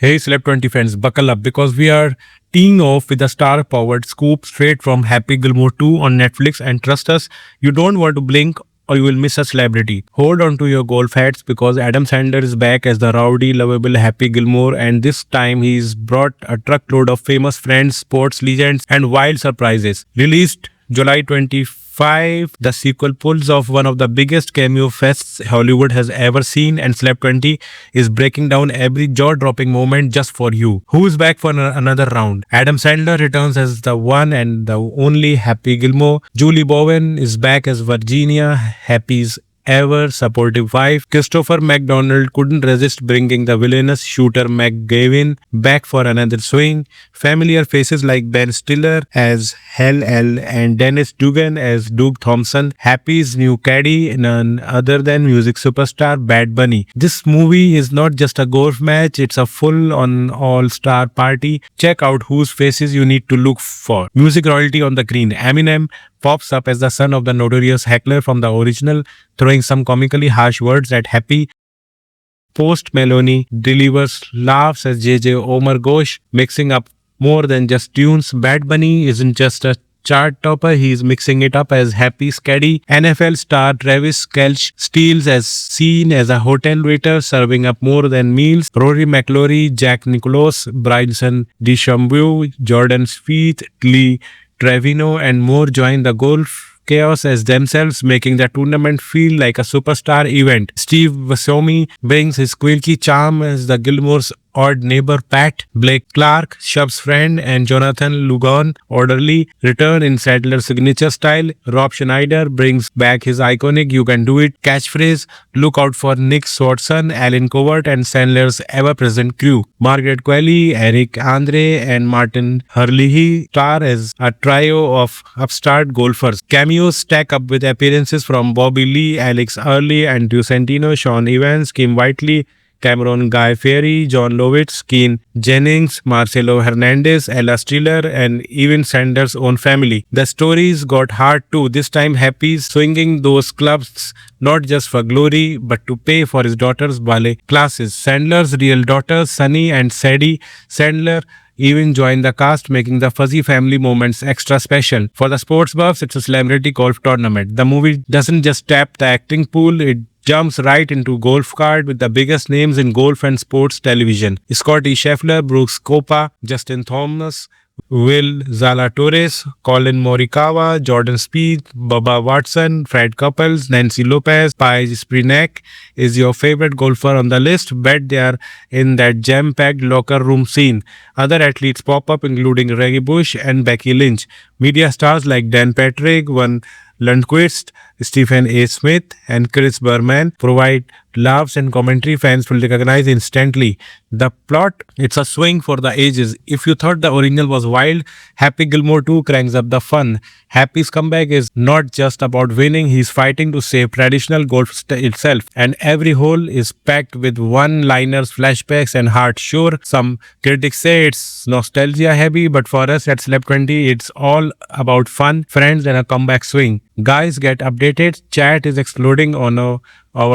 Hey Celeb 20 fans, buckle up because we are teeing off with a star powered scoop straight from Happy Gilmore 2 on Netflix. And trust us, you don't want to blink or you will miss a celebrity. Hold on to your golf hats because Adam Sandler is back as the rowdy, lovable Happy Gilmore, and this time he's brought a truckload of famous friends, sports legends, and wild surprises. Released July 25, the sequel pulls off one of the biggest cameo fests Hollywood has ever seen, and Slap 20 is breaking down every jaw-dropping moment just for you. Who's back for another round? Adam Sandler returns as the one and the only Happy Gilmore. Julie Bowen is back as Virginia, Happy's ever supportive wife. Christopher McDonald couldn't resist bringing the villainous shooter McGavin back for another swing. Familiar faces like Ben Stiller as Hal L and Dennis Dugan as Doug Thompson. Happy's new caddy, none other than music superstar Bad Bunny. This movie is not just a golf match, it's a full-on all-star party. Check out whose faces you need to look for. Music royalty on the green. Eminem pops up as the son of the notorious heckler from the original, throwing some comically harsh words at Happy. Post Maloney delivers laughs as JJ Omar Ghosh, mixing up more than just tunes. Bad Bunny isn't just a chart topper, he's mixing it up as Happy's caddy. NFL star Travis Kelce steals as seen as a hotel waiter serving up more than meals. Rory McIlroy, Jack Nicklaus, Bryson DeChambeau, Jordan Spieth, Lee Trevino, and more join the golf chaos as themselves, making the tournament feel like a superstar event. Steve Buscemi brings his quirky charm as the Gilmore's odd neighbor Pat. Blake Clark, Shub's friend, and Jonathan Lugon orderly return in Sadler's signature style. Rob Schneider brings back his iconic "You Can Do It" catchphrase. Look out for Nick Swardson, Alan Covert, and Sandler's ever-present crew. Margaret Qualley, Eric Andre, and Martin Herlihy star as a trio of upstart golfers. Cameos stack up with appearances from Bobby Lee, Alex Early, Andrew Santino, Sean Evans, Kim Whiteley, Cameron Guy Fieri, John Lovitz, Keen Jennings, Marcelo Hernandez, Ella Stiller, and even Sanders' own family. The stories got hard too. This time Happy's swinging those clubs not just for glory but to pay for his daughter's ballet classes. Sandler's real daughters, Sunny and Sadie Sandler, even joined the cast, making the fuzzy family moments extra special. For the sports buffs, it's a celebrity golf tournament. The movie doesn't just tap the acting pool, it jumps right into golf card with the biggest names in golf and sports television. Scottie Scheffler, Brooks Koepka, Justin Thomas, Will Zalatoris, Colin Morikawa, Jordan Spieth, Bubba Watson, Fred Couples, Nancy Lopez, Paige Springett is your favorite golfer on the list. Bet they are in that jam-packed locker room scene. Other athletes pop up including Reggie Bush and Becky Lynch. Media stars like Dan Patrick, Van Lundquist, Stephen A. Smith, and Chris Berman provide laughs and commentary fans will recognize instantly. The plot, it's a swing for the ages. If you thought the original was wild, Happy Gilmore 2 cranks up the fun. Happy's comeback is not just about winning, he's fighting to save traditional golf itself. And every hole is packed with one-liners, flashbacks, and heart. Sure, some critics say it's nostalgia heavy, but for us at Celeb 20, it's all about fun, friends, and a comeback swing. Guys, get updated. Chat is exploding on our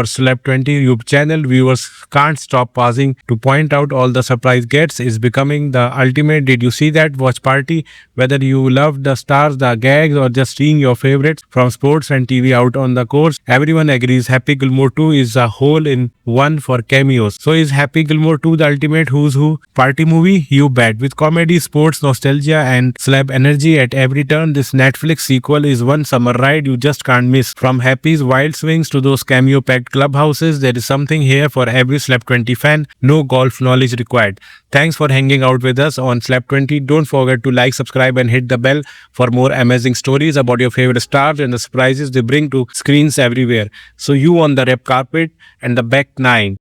Celeb 20 YouTube channel. Viewers can't stop pausing to point out all the surprise gets. Is becoming the ultimate "did you see that" watch party. Whether you love the stars, the gags, or just seeing your favorites from sports and TV out on the course, everyone agrees Happy Gilmore 2 is a whole in one for cameos. So is Happy Gilmore 2 the ultimate who's who party movie? You bet. With comedy, sports, nostalgia, and celeb energy at every turn, this Netflix sequel is one summer ride you just can't miss. From Happy's wild swings to those cameo-packed clubhouses, there is something here for every Celeb 20 fan. No golf knowledge required. Thanks for hanging out with us on Celeb 20. Don't forget to like, subscribe, and hit the bell for more amazing stories about your favorite stars and the surprises they bring to screens everywhere. So you on the red carpet and the back nine.